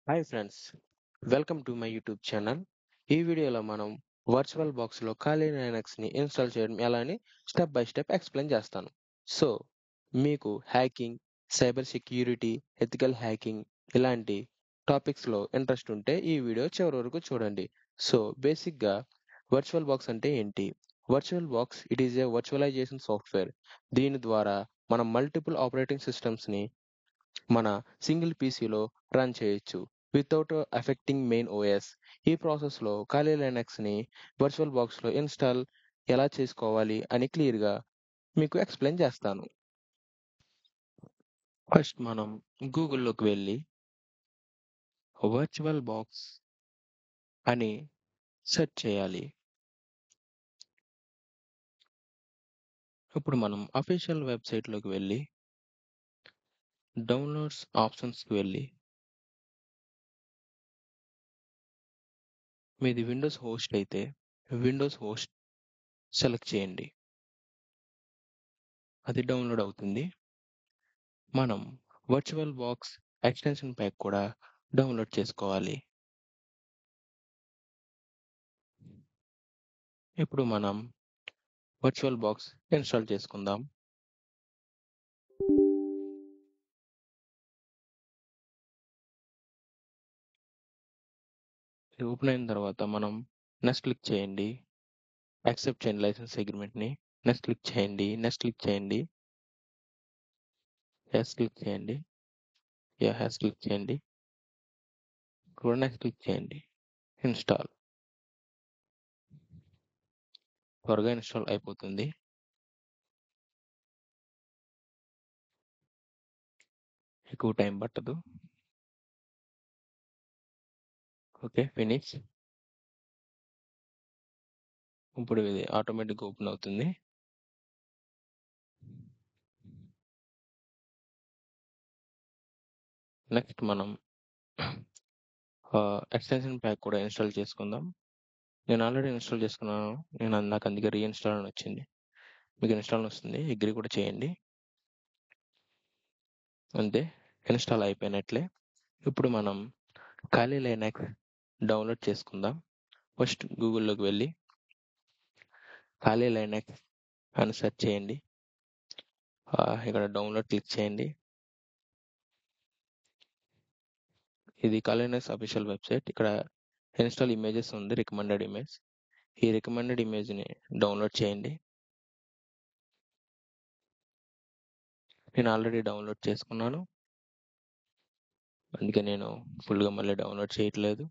Hi friends, welcome to my YouTube channel. ఈ వీడియోలో మనం వర్చువల్ బాక్స్లో ఖాళీ లైనక్స్ని ఇన్స్టాల్ చేయడం ఎలా అని స్టెప్ బై స్టెప్ ఎక్స్ప్లెయిన్ చేస్తాను. సో మీకు hacking, cyber security, ethical hacking ఇలాంటి టాపిక్స్లో ఇంట్రెస్ట్ ఉంటే ఈ వీడియో చివరి వరకు చూడండి. సో బేసిక్గా వర్చువల్ బాక్స్ అంటే ఏంటి? Virtual box it is a virtualization software. దీని ద్వారా మనం మల్టిపుల్ ఆపరేటింగ్ సిస్టమ్స్ని మన సింగిల్ పీసీలో రన్ చేయొచ్చు వితౌట్ అఫెక్టింగ్ మెయిన్ ఓఎస్. ఈ ప్రాసెస్లో ఖాళీ లైనక్స్ని వర్చువల్ బాక్స్లో ఇన్స్టాల్ ఎలా చేసుకోవాలి అని క్లియర్గా మీకు ఎక్స్ప్లెయిన్ చేస్తాను. ఫస్ట్ మనం గూగుల్లోకి వెళ్ళి వర్చువల్ బాక్స్ అని సెర్చ్ చేయాలి. ఇప్పుడు మనం అఫీషియల్ వెబ్సైట్లోకి వెళ్ళి డౌన్లోడ్స్ ఆప్షన్స్కి వెళ్ళి మీది విండోస్ హోస్ట్ అయితే విండోస్ హోస్ట్ సెలెక్ట్ చేయండి. అది డౌన్లోడ్ అవుతుంది. మనం వర్చువల్ బాక్స్ ఎక్స్టెన్షన్ ప్యాక్ కూడా డౌన్లోడ్ చేసుకోవాలి. ఇప్పుడు మనం వర్చువల్ బాక్స్ ఇన్స్టాల్ చేసుకుందాం. ఇది ఓపెన్ అయిన తర్వాత మనం నెక్స్ట్ క్లిక్ చేయండి. యాక్సెప్ట్ చేయండి లైసెన్స్ అగ్రిమెంట్ని. నెక్స్ట్ క్లిక్ చేయండి. నెక్స్ట్ క్లిక్ చేయండి. ఎస్ క్లిక్ చేయండి. ఎస్ క్లిక్ చేయండి. కూడా నెక్స్ట్ క్లిక్ చేయండి. ఇన్స్టాల్. త్వరగా ఇన్స్టాల్ అయిపోతుంది. ఎక్కువ టైం పట్టదు. Okay, finish. ఇప్పుడు ఇది ఆటోమేటిక్గా ఓపెన్ అవుతుంది. నెక్స్ట్ మనం ఎక్స్టెన్షన్ ప్యాక్ కూడా ఇన్స్టాల్ చేసుకుందాం. నేను ఆల్రెడీ ఇన్స్టాల్ చేసుకున్నాను. నాకు అందుకే రీఇన్స్టాల్ అని వచ్చింది. మీకు ఇన్స్టాల్ వస్తుంది, అగ్రీ కూడా చేయండి. అంతే, ఇన్స్టాల్ అయిపోయినట్లే. ఇప్పుడు మనం ఖాళీ లైనక్స్ డౌన్లోడ్ చేసుకుందాం. ఫస్ట్ గూగుల్లోకి వెళ్ళి ఖాళీ లైనక్స్ అని సెర్చ్ చేయండి. ఇక్కడ డౌన్లోడ్ క్లిక్ చేయండి. ఇది ఖాళీ లైనక్స్ అఫీషియల్ వెబ్సైట్. ఇక్కడ ఇన్స్టాల్ ఇమేజెస్ ఉంది, రికమెండెడ్ ఇమేజ్. ఈ రికమెండెడ్ ఇమేజ్ని డౌన్లోడ్ చేయండి. నేను ఆల్రెడీ డౌన్లోడ్ చేసుకున్నాను, అందుకే నేను ఫుల్గా మళ్ళీ డౌన్లోడ్ చేయట్లేదు.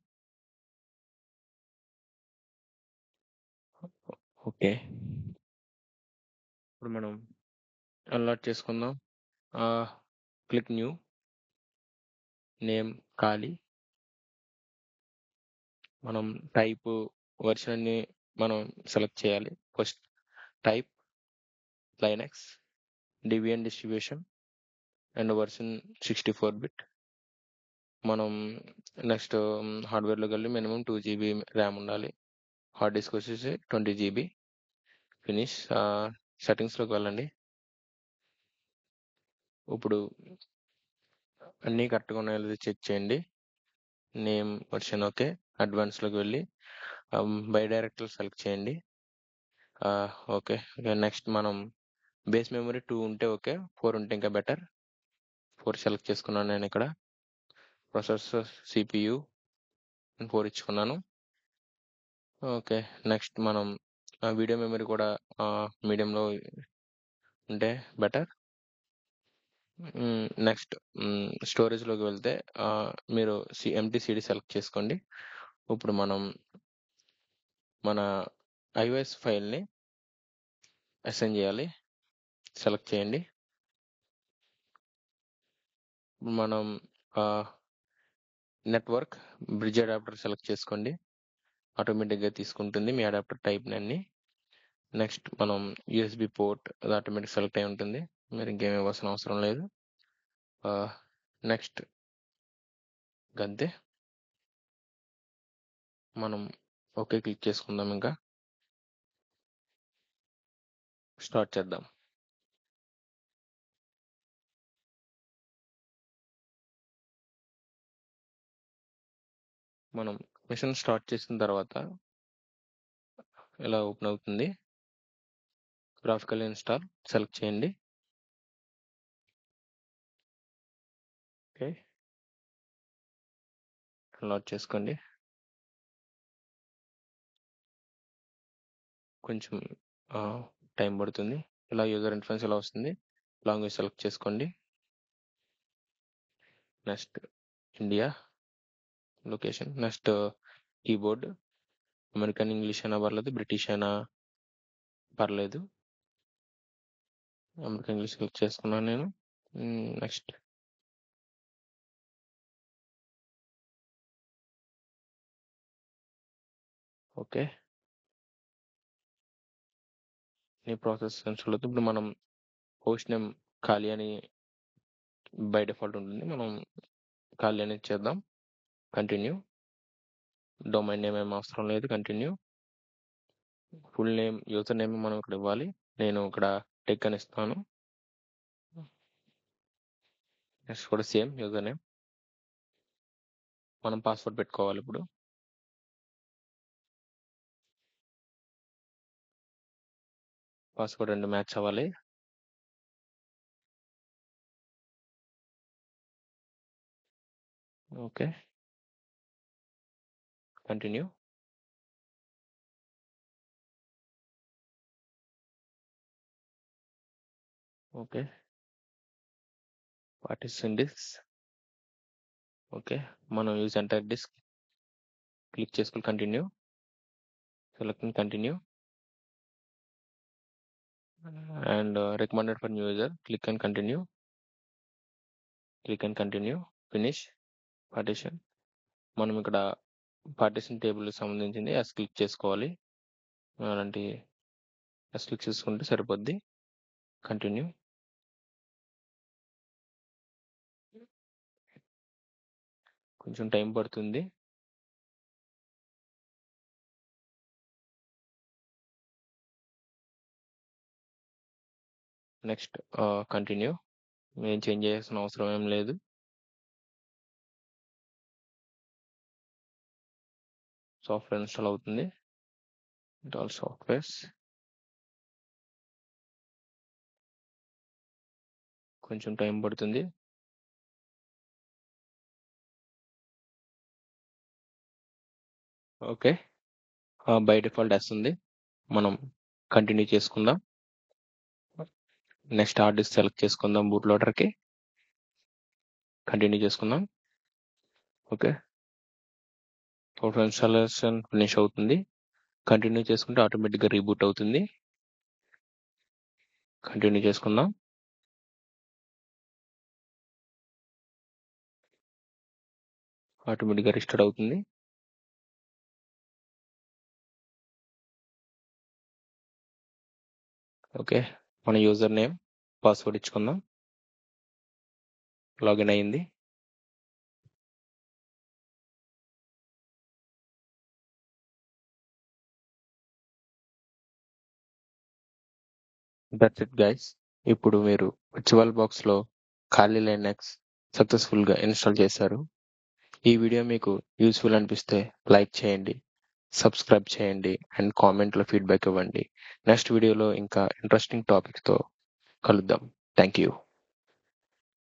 ఓకే, ఇప్పుడు మనం అన్లాక్ చేసుకుందాం. క్లిక్ న్యూ, నేమ్ ఖాళీ. మనం టైప్ వర్షన్ని మనం సెలెక్ట్ చేయాలి. First type Linux, Debian distribution and version 64-bit. మనం నెక్స్ట్ హార్డ్వేర్లోకి వెళ్ళి మినిమం 2 GB ర్యామ్ ఉండాలి. హార్డ్ డిస్క్ వచ్చేసి 20 GB. ఫినిష్. సెట్టింగ్స్లోకి వెళ్ళండి. ఇప్పుడు అన్నీ కరెక్ట్గా ఉన్నాయో లేదో చెక్ చేయండి. Name version okay. అడ్వాన్స్లోకి వెళ్ళి బై డైరెక్టర్ సెలెక్ట్ చేయండి. ఓకే. నెక్స్ట్ మనం బేస్ మెమరీ 2 ఉంటే ఓకే, 4 ఉంటే ఇంకా బెటర్. 4 సెలెక్ట్ చేసుకున్నాను నేను ఇక్కడ. Processor CPU 4 ఇచ్చుకున్నాను. ఓకే, నెక్స్ట్ మనం వీడియో మెమరీ కూడా మీడియంలో ఉంటే బెటర్. నెక్స్ట్ స్టోరేజ్లోకి వెళ్తే మీరు ఎంటీ CD సెలెక్ట్ చేసుకోండి. ఇప్పుడు మనం మన iOS ఫైల్ని అసైన్ చేయాలి. సెలెక్ట్ చేయండి. మనం నెట్వర్క్ బ్రిడ్జ్ అడాప్టర్ సెలెక్ట్ చేసుకోండి. ఆటోమేటిక్గా తీసుకుంటుంది మీ అడాప్టర్ టైప్ని అన్ని. నెక్స్ట్ మనం USB పోర్ట్ అది ఆటోమేటిక్ సెలెక్ట్ అయి ఉంటుంది, మీరు ఇంకేం ఇవ్వాల్సిన అవసరం లేదు. నెక్స్ట్ గంతే. మనం ఓకే క్లిక్ చేసుకుందాం. ఇంకా స్టార్ట్ చేద్దాం. మనం మిషన్ స్టార్ట్ చేసిన తర్వాత ఇలా ఓపెన్ అవుతుంది. గ్రాఫికల్ ఇన్‌స్టాల్ సెలెక్ట్ చేయండి. ఓకే. అన్‌లాక్ చేసుకోండి. కొంచెం టైం పడుతుంది. ఇలా యూజర్ ఇంటర్ఫేస్ ఇలా వస్తుంది. లాంగ్వేజ్ సెలెక్ట్ చేసుకోండి. Next India location. Next keyboard. American English అయినా పర్లేదు, బ్రిటిష్ అయినా పర్లేదు. అమెరికన్ ఇంగ్లీష్ సెలెక్ట్ చేసుకున్నాను నేను. Next okay. ఈ ప్రాసెస్ ఇన్‌స్టాల్ అవుతుంది. ఇప్పుడు మనం హోస్ట్ నేమ్ ఖాళీ అని బై డిఫాల్ట్ ఉంటుంది. మనం ఖాళీ అనేది చేద్దాం. కంటిన్యూ. డొమైన్ నేమ్ ఏం అవసరం లేదు. Continue. Full name, user name మనం ఇక్కడ ఇవ్వాలి. నేను ఇక్కడ టెక్ అని ఇస్తాను. నెక్స్ట్ కూడా సేమ్ యూజర్ నేమ్. మనం పాస్వర్డ్ పెట్టుకోవాలి ఇప్పుడు. పాస్వర్డ్ 2 మ్యాచ్ అవ్వాలి. Okay. Continue. Okay. Partition disk. Okay. మనం యూజ్ ఎంటైర్ డిస్క్ క్లిక్ చేసుకొని continue. Selecting continue. And recommended for new user. Click and continue. Click and continue. Finish. Partition. మనం ఇక్కడ partition టేబుల్కి సంబంధించింది yes click చేసుకోవాలి. అలాంటి yes click చేసుకుంటే సరిపోద్ది. Continue. కొంచెం టైం పడుతుంది. Next continue. ఏం చేంజ్ చేయాల్సిన అవసరం ఏం లేదు. సాఫ్ట్వేర్ ఇన్స్టాల్ అవుతుంది. All softwares. కొంచెం టైం పడుతుంది. ఓకే. బై డిఫాల్ట్ ఎస్ ఉంది. మనం కంటిన్యూ చేసుకుందాం. నెక్స్ట్ హార్డ్ డిస్క్ సెలెక్ట్ చేసుకుందాం బూట్ లోడర్కి. కంటిన్యూ చేసుకుందాం. ఓకే. సాఫ్ట్వేర్ ఇన్స్టాలేషన్ ఫినిష్ అవుతుంది. కంటిన్యూ చేసుకుంటే ఆటోమేటిక్గా రీబూట్ అవుతుంది. కంటిన్యూ చేసుకుందాం. ఆటోమేటిక్గా రిస్టార్ట్ అవుతుంది. ఓకే. మన యూజర్ నేమ్, పాస్వర్డ్ ఇచ్చుకుందాం. లాగిన్ అయ్యింది. That's it guys. ఇప్పుడు మీరు వర్చువల్ బాక్స్లో ఖాళీ లైనక్స్ సక్సెస్ఫుల్గా ఇన్స్టాల్ చేశారు. ఈ వీడియో మీకు యూస్ఫుల్ అనిపిస్తే లైక్ చేయండి, సబ్స్క్రైబ్ చేయండి అండ్ కామెంట్లో ఫీడ్బ్యాక్ ఇవ్వండి. నెక్స్ట్ వీడియోలో ఇంకా ఇంట్రెస్టింగ్ టాపిక్తో కలుద్దాం. Thank you.